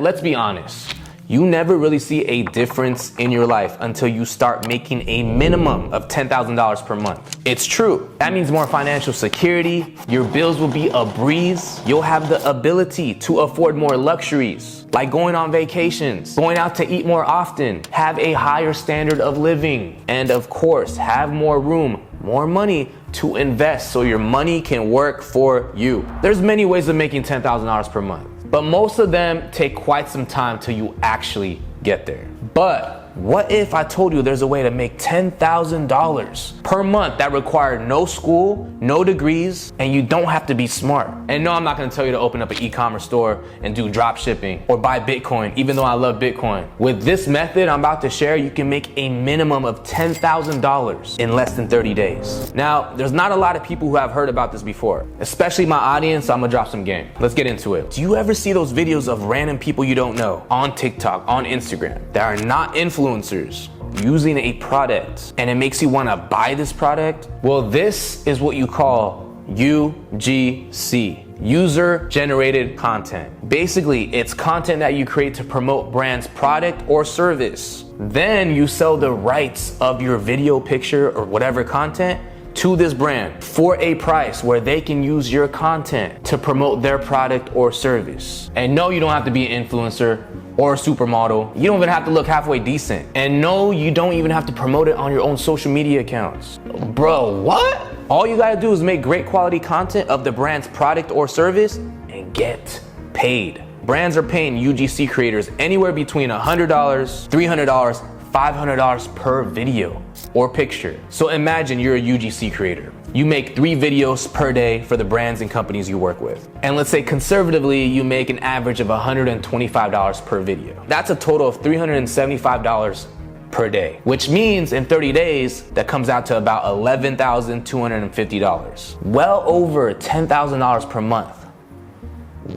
Let's be honest. You never really see a difference in your life until you start making a minimum of $10,000 per month. It's true. That means more financial security. Your bills will be a breeze. You'll have the ability to afford more luxuries, like going on vacations, going out to eat more often, have a higher standard of living, and of course, have more room, more money to invest so your money can work for you. There's many ways of making $10,000 per month, but most of them take quite some time till you actually get there. But what if I told you there's a way to make $10,000 per month that required no school, no degrees, and you don't have to be smart? And no, I'm not gonna tell you to open up an e-commerce store and do drop shipping or buy Bitcoin, even though I love Bitcoin. With this method I'm about to share, you can make a minimum of $10,000 in less than 30 days. Now, there's not a lot of people who have heard about this before, especially my audience, so I'm gonna drop some game. Let's get into it. Do you ever see those videos of random people you don't know on TikTok, on Instagram, that are not influencers using a product and it makes you want to buy this product? Well, this is what you call UGC, user generated content. Basically, it's content that you create to promote brand's product or service. Then you sell the rights of your video, picture, or whatever content to this brand for a price where they can use your content to promote their product or service. And no, you don't have to be an influencer or a supermodel. You don't even have to look halfway decent. And no, you don't even have to promote it on your own social media accounts. Bro, what? All you gotta do is make great quality content of the brand's product or service and get paid. Brands are paying UGC creators anywhere between $100, $300, $500 per video or picture. So imagine you're a UGC creator. You make 3 videos per day for the brands and companies you work with. And let's say conservatively, you make an average of $125 per video. That's a total of $375 per day, which means in 30 days, that comes out to about $11,250. Well over $10,000 per month.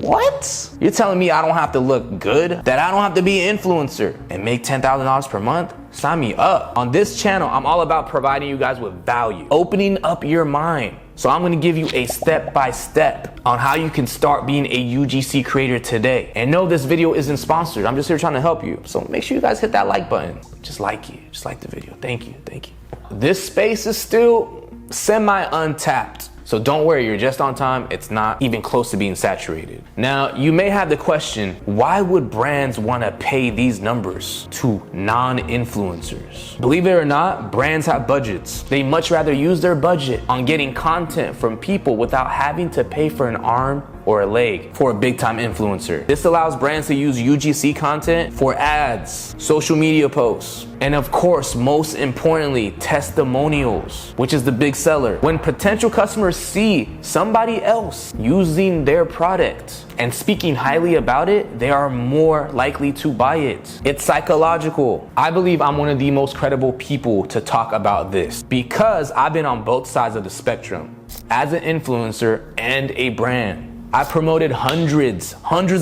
What? You're telling me I don't have to look good? That I don't have to be an influencer and make $10,000 per month? Sign me up. On this channel, I'm all about providing you guys with value, opening up your mind. So I'm gonna give you a step-by-step on how you can start being a UGC creator today. And no, this video isn't sponsored. I'm just here trying to help you. So make sure you guys hit that like button. Just like the video. Thank you, thank you. This space is still semi-untapped. So don't worry, you're just on time. It's not even close to being saturated. Now, you may have the question, why would brands want to pay these numbers to non-influencers? Believe it or not, brands have budgets. They much rather use their budget on getting content from people without having to pay for an arm or a leg for a big time influencer. This allows brands to use UGC content for ads, social media posts, and of course, most importantly, testimonials, which is the big seller. When potential customers see somebody else using their product and speaking highly about it, they are more likely to buy it. It's psychological. I believe I'm one of the most credible people to talk about this because I've been on both sides of the spectrum as an influencer and a brand. I promoted hundreds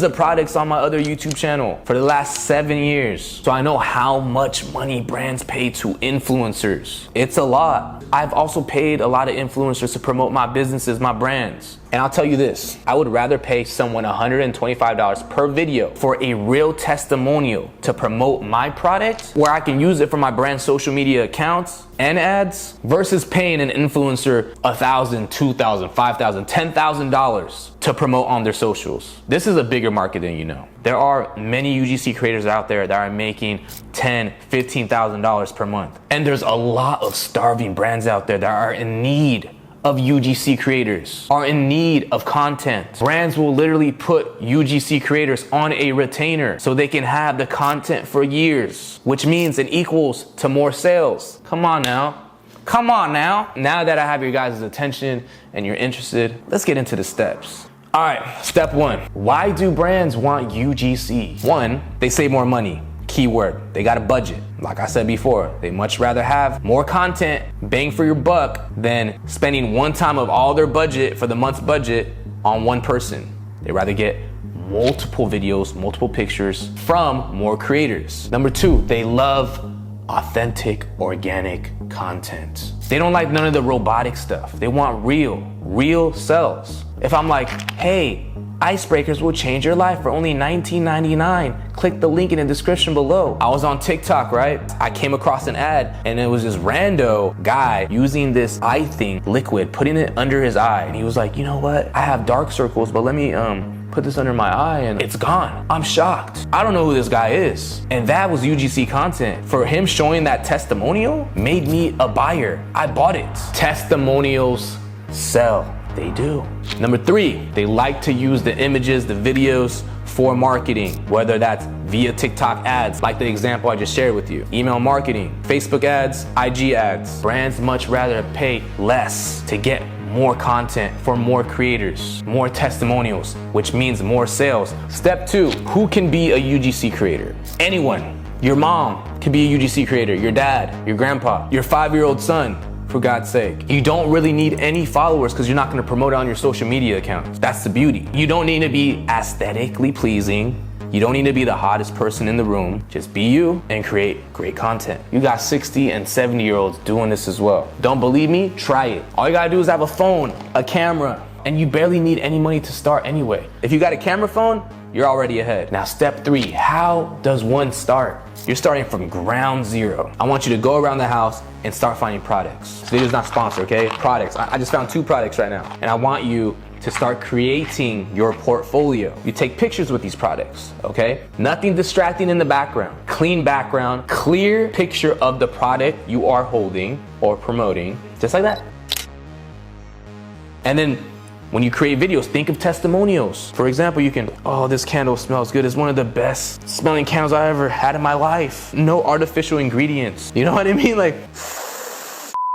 of products on my other YouTube channel for the last 7 years. So I know how much money brands pay to influencers. It's a lot. I've also paid a lot of influencers to promote my businesses, my brands. And I'll tell you this, I would rather pay someone $125 per video for a real testimonial to promote my product where I can use it for my brand's social media accounts and ads versus paying an influencer $1,000, $2,000, $5,000, $10,000 to promote on their socials. This is a bigger market than you know. There are many UGC creators out there that are making $10,000, $15,000 per month. And there's a lot of starving brands out there that are in need of UGC creators, are in need of content. Brands will literally put UGC creators on a retainer so they can have the content for years, which means it equals to more sales. Come on now. Come on now. Now that I have your guys' attention and you're interested, let's get into the steps. All right, step 1. Why do brands want UGC? 1, they save more money. Keyword, they got a budget. Like I said before, they much rather have more content, bang for your buck, than spending one time of all their budget for the month's budget on one person. They rather get multiple videos, multiple pictures from more creators. Number 2, they love authentic, organic content. They don't like none of the robotic stuff. They want real sells. If I'm like, hey, Icebreakers will change your life for only $19.99. Click the link in the description below. I was on TikTok, right? I came across an ad and it was this rando guy using this eye thing, liquid, putting it under his eye. And he was like, you know what? I have dark circles, but let me put this under my eye and it's gone. I'm shocked. I don't know who this guy is. And that was UGC content. For him showing that testimonial made me a buyer. I bought it. Testimonials sell. They do. Number 3, they like to use the images, the videos for marketing, whether that's via TikTok ads, like the example I just shared with you, email marketing, Facebook ads, IG ads. Brands much rather pay less to get more content for more creators, more testimonials, which means more sales. Step 2, who can be a UGC creator? Anyone. Your mom can be a UGC creator, your dad, your grandpa, your 5-year-old son, for God's sake. You don't really need any followers because you're not gonna promote it on your social media accounts. That's the beauty. You don't need to be aesthetically pleasing. You don't need to be the hottest person in the room. Just be you and create great content. You got 60 and 70-year-olds doing this as well. Don't believe me? Try it. All you gotta do is have a phone, a camera, and you barely need any money to start anyway. If you got a camera phone, you're already ahead. Now, step 3, how does one start? You're starting from ground zero. I want you to go around the house and start finding products. This video's not sponsored, okay? Products. I just found 2 products right now. And I want you to start creating your portfolio. You take pictures with these products, okay? Nothing distracting in the background. Clean background, clear picture of the product you are holding or promoting, just like that. And then when you create videos, think of testimonials. For example, you can, oh, this candle smells good. It's one of the best smelling candles I ever had in my life. No artificial ingredients. You know what I mean? Like,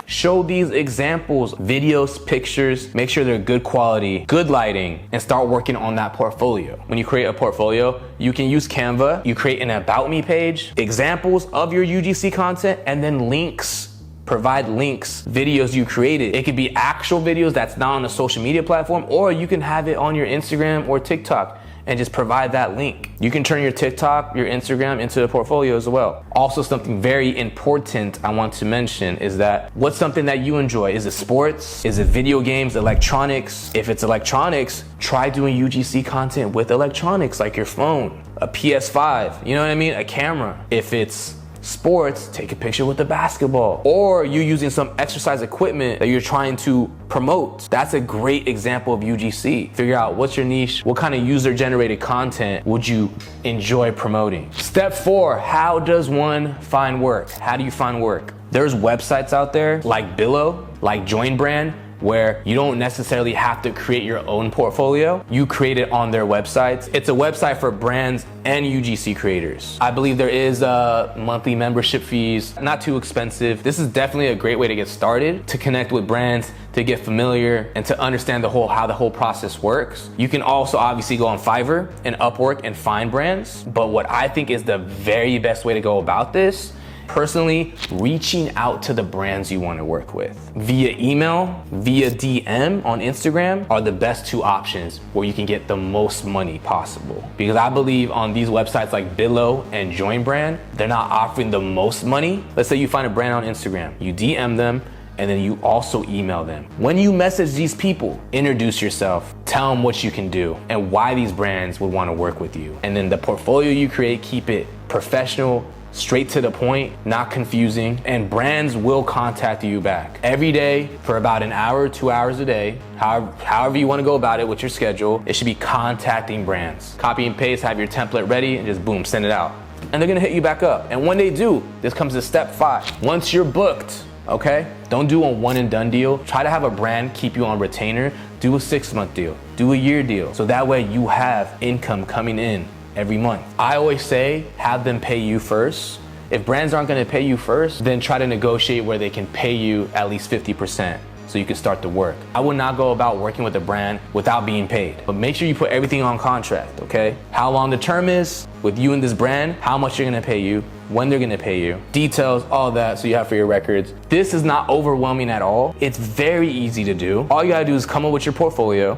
show these examples, videos, pictures, make sure they're good quality, good lighting, and start working on that portfolio. When you create a portfolio, you can use Canva, you create an About Me page, examples of your UGC content, and then links. Provide links, videos you created. It could be actual videos that's not on a social media platform, or you can have it on your Instagram or TikTok and just provide that link. You can turn your TikTok, your Instagram into a portfolio as well. Also, something very important I want to mention is that what's something that you enjoy? Is it sports? Is it video games, electronics? If it's electronics, try doing UGC content with electronics like your phone, a PS5, you know what I mean? A camera. If it's sports, take a picture with the basketball, or you using some exercise equipment that you're trying to promote. That's a great example of UGC. Figure out what's your niche, what kind of user generated content would you enjoy promoting. Step 4, how does one find work? How do you find work? There's websites out there like Billo, like Join Brand, where you don't necessarily have to create your own portfolio. You create it on their websites. It's a website for brands and UGC creators. I believe there is monthly membership fees, not too expensive. This is definitely a great way to get started, to connect with brands, to get familiar, and to understand how the whole process works. You can also obviously go on Fiverr and Upwork and find brands, but what I think is the very best way to go about this, personally, reaching out to the brands you want to work with. Via email, via DM on Instagram are the best 2 options where you can get the most money possible. Because I believe on these websites like Billo and Join Brand, they're not offering the most money. Let's say you find a brand on Instagram, you DM them, and then you also email them. When you message these people, introduce yourself, tell them what you can do and why these brands would want to work with you. And then the portfolio you create, keep it professional, straight to the point, not confusing, and brands will contact you back every day for about an hour, 2 hours a day, however you want to go about it with your schedule. It should be contacting brands. Copy and paste, have your template ready, and just boom, send it out. And they're gonna hit you back up. And when they do, this comes to step 5. Once you're booked, okay, don't do a one and done deal. Try to have a brand keep you on retainer. Do a 6-month deal, do a year deal, so that way you have income coming in every month. I always say, have them pay you first. If brands aren't gonna pay you first, then try to negotiate where they can pay you at least 50% so you can start the work. I would not go about working with a brand without being paid, but make sure you put everything on contract, okay? How long the term is with you and this brand, how much they're gonna pay you, when they're gonna pay you, details, all that, so you have for your records. This is not overwhelming at all. It's very easy to do. All you gotta do is come up with your portfolio,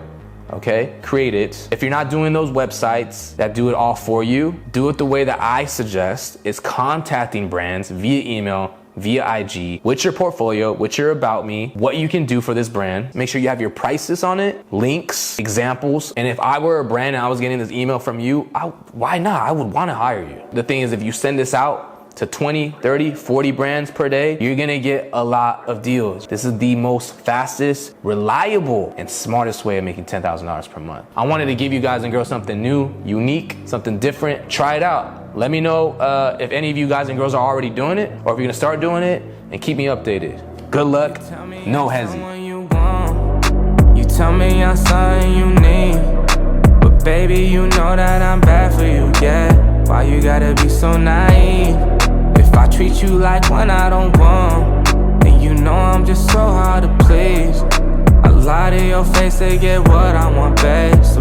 okay? Create it. If you're not doing those websites that do it all for you, do it the way that I suggest, is contacting brands via email, via IG with your portfolio, with your about me, what you can do for this brand. Make sure you have your prices on it, links, examples. And if I were a brand and I was getting this email from you, why not? I would want to hire you. The thing is, if you send this out to 20, 30, 40 brands per day, you're gonna get a lot of deals. This is the most fastest, reliable, and smartest way of making $10,000 per month. I wanted to give you guys and girls something new, unique, something different. Try it out. Let me know if any of you guys and girls are already doing it, or if you're gonna start doing it, and keep me updated. Good luck, no hezzy. You tell me I'm something you need, but baby, you know that I'm bad for you, yeah. Why you gotta be so naive? If I treat you like one I don't want, and you know I'm just so hard to please, I lie to your face to get what I want, babe. So